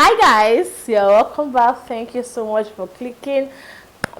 Hi guys, welcome back. Thank you so much for clicking.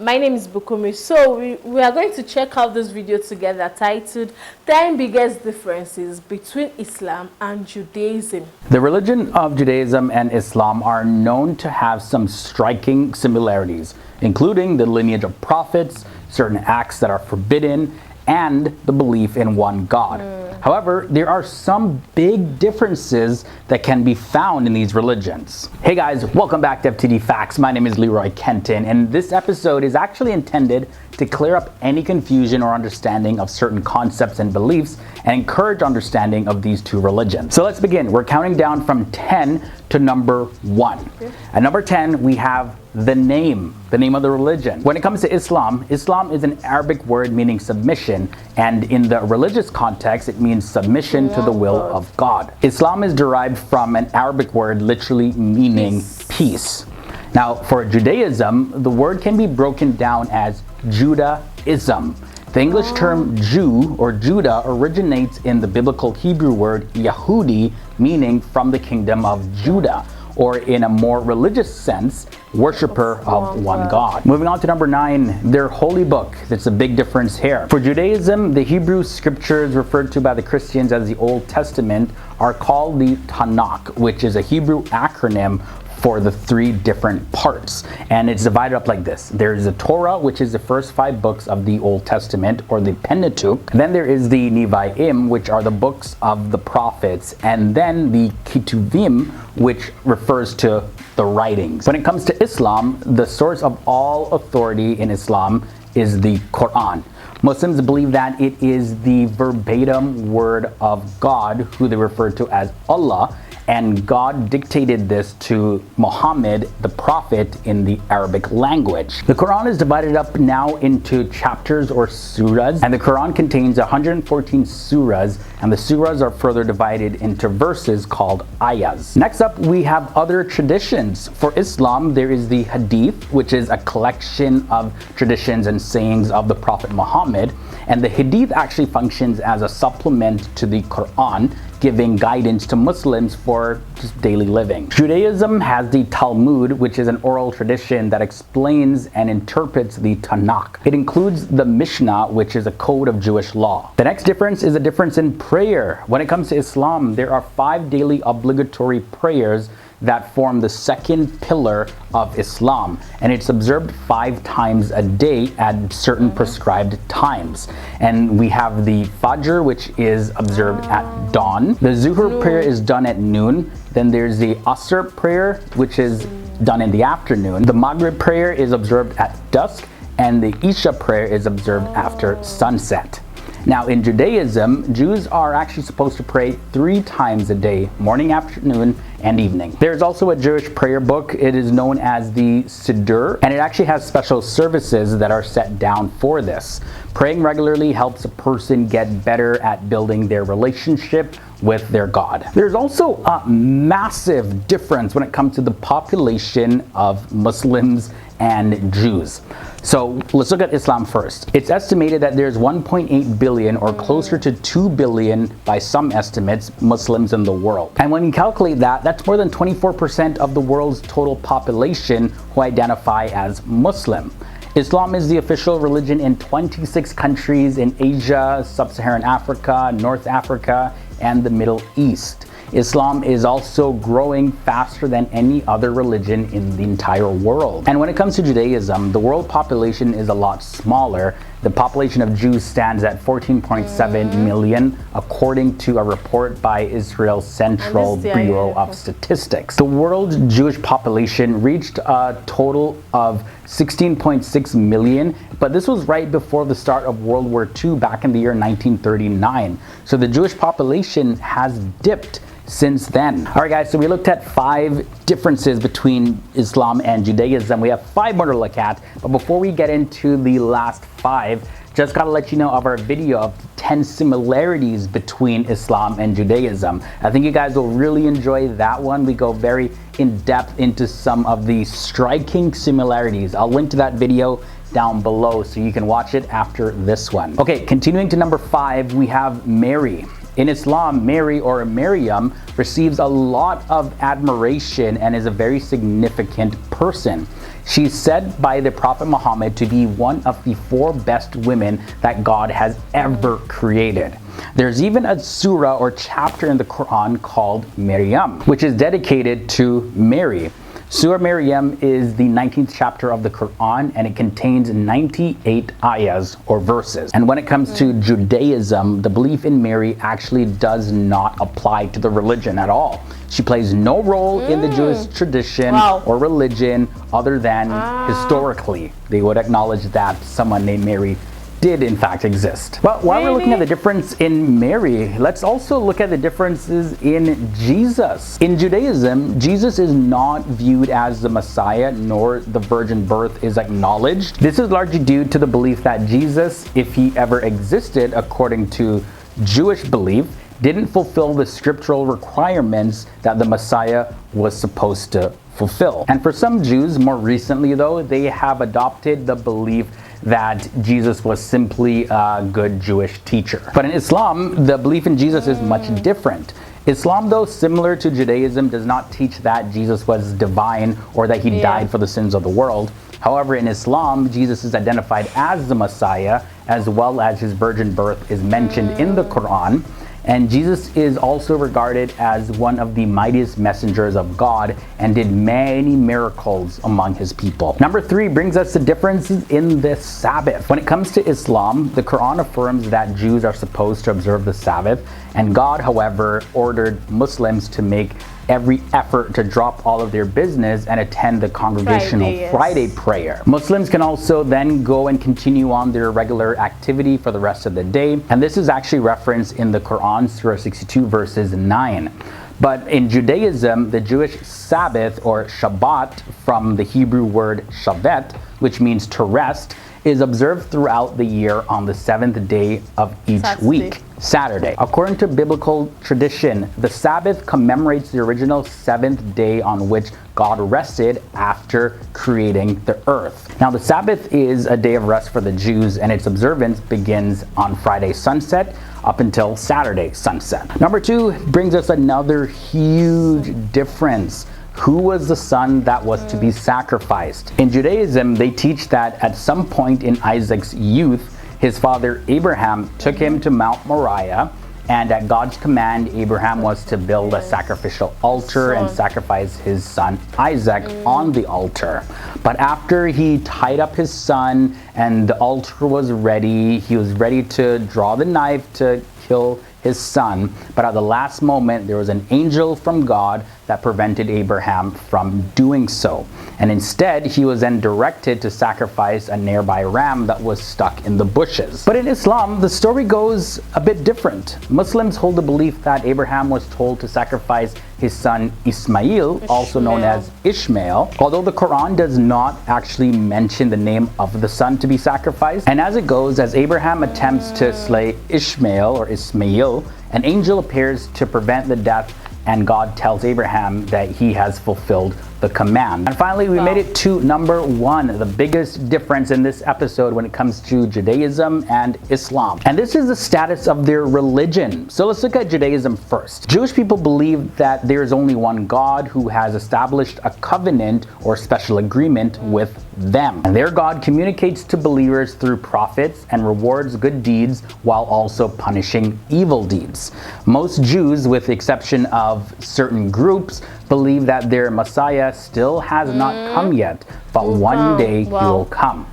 My name is Bukumi. So we are going to check out this video together titled 10 biggest differences between Islam and Judaism. The religion of Judaism and Islam are known to have some striking similarities, including the lineage of prophets, certain acts that are forbidden, and the belief in one God. However, there are some big differences that can be found in these religions. Hey guys, welcome back to FTD Facts. My name is Leroy Kenton, and this episode is actually intended to clear up any confusion or understanding of certain concepts and beliefs and encourage understanding of these two religions. So let's begin. We're counting down from 10 to number 1. At number 10, we have the name of the religion. When it comes to Islam, Islam is an Arabic word meaning submission, and in the religious context, it means submission to the will of God. Islam is derived from an Arabic word literally meaning peace. Now, for Judaism, the word can be broken down as Judaism. The English term Jew or Judah originates in the biblical Hebrew word Yehudi, meaning from the kingdom of Judah, or in a more religious sense, worshiper of one God. Moving on to number 9, their holy book. That's a big difference here. For Judaism, the Hebrew scriptures referred to by the Christians as the Old Testament are called the Tanakh, which is a Hebrew acronym for the 3 different parts, and it's divided up like this. There is the Torah, which is the first 5 books of the Old Testament, or the Pentateuch. Then there is the Nevi'im, which are the books of the prophets, and then the Ketuvim, which refers to the writings. When it comes to Islam, the source of all authority in Islam is the Quran. Muslims believe that it is the verbatim word of God, who they refer to as Allah, and God dictated this to Muhammad, the prophet, in the Arabic language. The Quran is divided up now into chapters or surahs, and the Quran contains 114 surahs, and the surahs are further divided into verses called ayahs. Next up, we have other traditions. For Islam, there is the Hadith, which is a collection of traditions and sayings of the Prophet Muhammad, and the Hadith actually functions as a supplement to the Quran, giving guidance to Muslims for just daily living. Judaism has the Talmud, which is an oral tradition that explains and interprets the Tanakh. It includes the Mishnah, which is a code of Jewish law. The next difference is a difference in prayer. When it comes to Islam, there are 5 daily obligatory prayers that form the second pillar of Islam, and it's observed 5 times a day at certain prescribed times. And we have the Fajr, which is observed at dawn. The Zuhr prayer is done at noon. Then there's the Asr prayer, which is done in the afternoon. The Maghrib prayer is observed at dusk, and the Isha prayer is observed after sunset. Now, in Judaism, Jews are actually supposed to pray 3 times a day, morning, afternoon, and evening. There's also a Jewish prayer book. It is known as the Siddur, and it actually has special services that are set down for this. Praying regularly helps a person get better at building their relationship with their God. There's also a massive difference when it comes to the population of Muslims and Jews. So let's look at Islam first. It's estimated that there's 1.8 billion or closer to 2 billion by some estimates Muslims in the world. And when you calculate that, that's more than 24% of the world's total population who identify as Muslim. Islam is the official religion in 26 countries in Asia, Sub-Saharan Africa, North Africa, and the Middle East. Islam is also growing faster than any other religion in the entire world. And when it comes to Judaism, the world population is a lot smaller. The population of Jews stands at 14.7 million, according to a report by Israel's Central Bureau of Statistics. The world's Jewish population reached a total of 16.6 million, but this was right before the start of World War II back in the year 1939. So the Jewish population has dipped since then. Alright guys, so we looked at 5 differences between Islam and Judaism. We have 5 more to look at, but before we get into the last 5, just gotta let you know of our video of 10 similarities between Islam and Judaism. I think you guys will really enjoy that one. We go very in depth into some of the striking similarities. I'll link to that video down below so you can watch it after this one. Okay, continuing to number 5, we have Mary. In Islam, Mary or Maryam receives a lot of admiration and is a very significant person. She's said by the Prophet Muhammad to be one of the 4 best women that God has ever created. There's even a surah or chapter in the Quran called Maryam, which is dedicated to Mary. Surah Maryam is the 19th chapter of the Quran, and it contains 98 ayahs or verses. And when it comes to Judaism, the belief in Mary actually does not apply to the religion at all. She plays no role in the Jewish tradition or religion other than historically. They would acknowledge that someone named Mary did in fact exist. But while we're looking at the difference in Mary, let's also look at the differences in Jesus. In Judaism, Jesus is not viewed as the Messiah, nor the virgin birth is acknowledged. This is largely due to the belief that Jesus, if he ever existed according to Jewish belief, didn't fulfill the scriptural requirements that the Messiah was supposed to fulfill. And for some Jews, more recently though, they have adopted the belief that Jesus was simply a good Jewish teacher. But in Islam, the belief in Jesus is much different. Islam, though similar to Judaism, does not teach that Jesus was divine or that he died for the sins of the world. However, in Islam, Jesus is identified as the Messiah, as well as his virgin birth is mentioned in the Quran. And Jesus is also regarded as one of the mightiest messengers of God and did many miracles among his people. Number 3 brings us the differences in the Sabbath. When it comes to Islam, the Quran affirms that Jews are supposed to observe the Sabbath, and God, however, ordered Muslims to make every effort to drop all of their business and attend the congregational Friday prayer. Muslims can also then go and continue on their regular activity for the rest of the day, and this is actually referenced in the Quran, Surah 62 verses 9. But in Judaism, the Jewish Sabbath or Shabbat, from the Hebrew word shavet, which means to rest, is observed throughout the year on the 7th day of each week, Saturday. According to biblical tradition, the Sabbath commemorates the original 7th day on which God rested after creating the earth. Now, the Sabbath is a day of rest for the Jews, and its observance begins on Friday sunset up until Saturday sunset. Number 2 brings us another huge difference. Who was the son that was to be sacrificed? In Judaism, they teach that at some point in Isaac's youth, his father Abraham took him to Mount Moriah, and at God's command, Abraham was to build a sacrificial altar and sacrifice his son Isaac on the altar. But after he tied up his son and the altar was ready, he was ready to draw the knife to kill his son, but at the last moment there was an angel from God that prevented Abraham from doing so. And instead, he was then directed to sacrifice a nearby ram that was stuck in the bushes. But in Islam, the story goes a bit different. Muslims hold the belief that Abraham was told to sacrifice his son Ishmael, also known as Ishmael, although the Quran does not actually mention the name of the son to be sacrificed. And as it goes, as Abraham attempts to slay Ishmael or Ismail, an angel appears to prevent the death, and God tells Abraham that he has fulfilled the command. And finally, we made it to number 1, the biggest difference in this episode when it comes to Judaism and Islam. And this is the status of their religion. So let's look at Judaism first. Jewish people believe that there is only one God who has established a covenant or special agreement with them. And their God communicates to believers through prophets and rewards good deeds while also punishing evil deeds. Most Jews, with the exception of certain groups, believe that their Messiah still has not come yet, but one day he will come.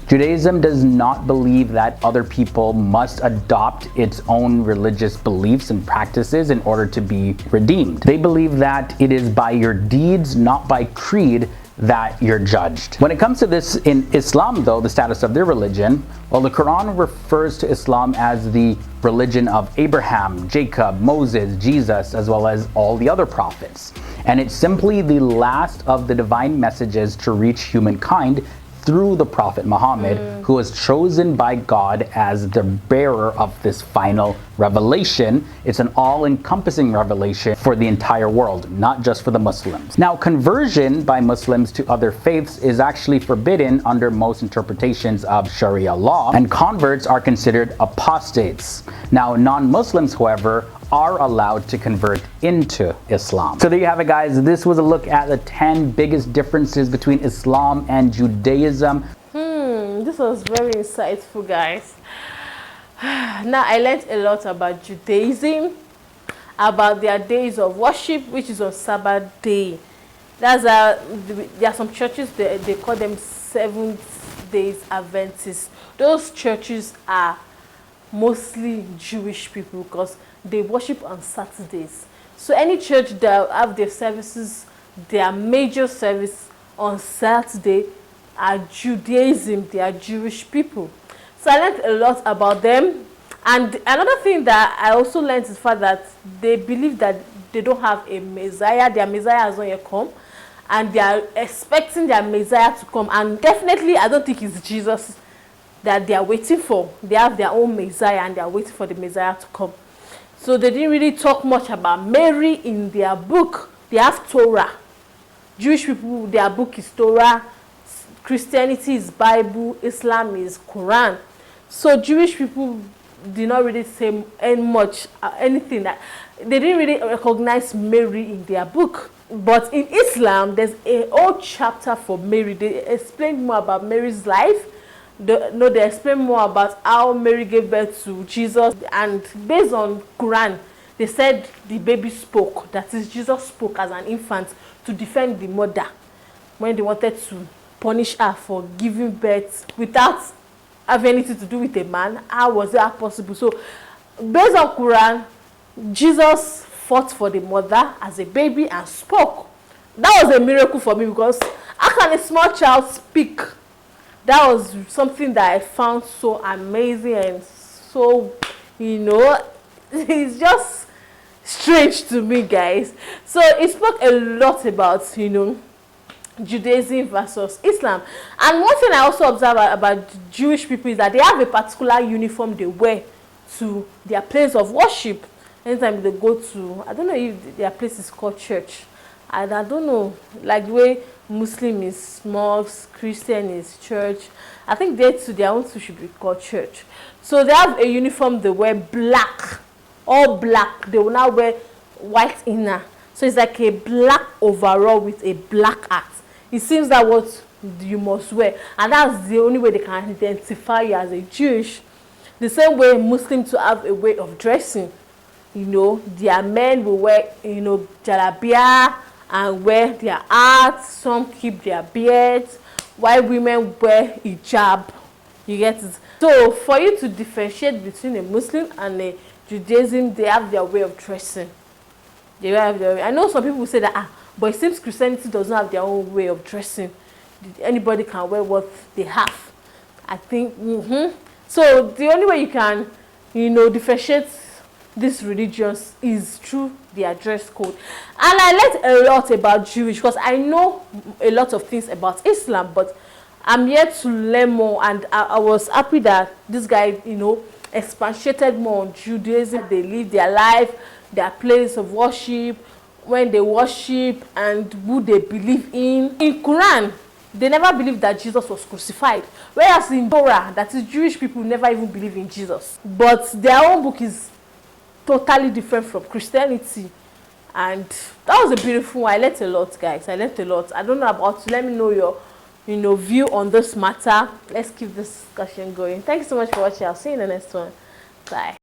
Judaism does not believe that other people must adopt its own religious beliefs and practices in order to be redeemed. They believe that it is by your deeds, not by creed, that you're judged. When it comes to this in Islam, though, the status of their religion, well, the Quran refers to Islam as the religion of Abraham, Jacob, Moses, Jesus, as well as all the other prophets. And it's simply the last of the divine messages to reach humankind through the Prophet Muhammad, who was chosen by God as the bearer of this final revelation. It's an all-encompassing revelation for the entire world, not just for the Muslims. Now, conversion by Muslims to other faiths is actually forbidden under most interpretations of Sharia law, and converts are considered apostates. Now, non-Muslims, however, are allowed to convert into Islam. So there you have it, guys. This was a look at the 10 biggest differences between Islam and Judaism. This was very insightful, guys. Now I learned a lot about Judaism, about their days of worship, which is on Sabbath day. There are some churches they call them Seventh Days Adventists. Those churches are mostly Jewish people because they worship on Saturdays. So any church that have their services, their major service on Saturday, are Judaism. They are Jewish people. So I learned a lot about them. And another thing that I also learned is the fact that they believe that they don't have a Messiah. Their Messiah has not yet come. And they are expecting their Messiah to come. And definitely, I don't think it's Jesus that they are waiting for. They have their own Messiah and they are waiting for the Messiah to come. So they didn't really talk much about Mary in their book. They have Torah. Jewish people, their book is Torah. Christianity is Bible. Islam is Quran. So Jewish people did not really say anything that they didn't really recognize Mary in their book. But in Islam, there's a whole chapter for Mary. They explain more about Mary's life. They explain more about how Mary gave birth to Jesus. And based on Quran, they said the baby spoke. That is, Jesus spoke as an infant to defend the mother when they wanted to punish her for giving birth without having anything to do with a man. How was that possible? So based on Quran, Jesus fought for the mother as a baby and spoke. That was a miracle for me, because how can a small child speak? That was something that I found so amazing and so, it's just strange to me, guys. So it spoke a lot about, Judaism versus Islam. And one thing I also observe about Jewish people is that they have a particular uniform they wear to their place of worship. Anytime they go to, I don't know if their place is called church. I don't know, like the way Muslim is mosque, Christian is church. I think they too, their own too should be called church. So they have a uniform, they wear black, all black. They will now wear white inner. So it's like a black overall with a black hat. It seems that what you must wear. And that's the only way they can identify you as a Jewish. The same way Muslims to have a way of dressing. Their men will wear, jalabia and wear their hats. Some keep their beards, while women wear hijab. You get it? So for you to differentiate between a Muslim and a Judaism, they have their way of dressing. I know some people say that, but it seems Christianity does not have their own way of dressing. Anybody can wear what they have. I think, So the only way you can, differentiate these religions is through their dress code. And I learned a lot about Jewish, because I know a lot of things about Islam, but I'm yet to learn more. And I was happy that this guy, expatiated more on Judaism. They live their life, their place of worship, when they worship, and who they believe in. In Quran, they never believed that Jesus was crucified. Whereas in Torah, that is, Jewish people never even believe in Jesus. But their own book is totally different from Christianity. And that was a beautiful one. I learned a lot, guys. I learned a lot. I don't know about you. Let me know your view on this matter. Let's keep this discussion going. Thank you so much for watching. I'll see you in the next one. Bye.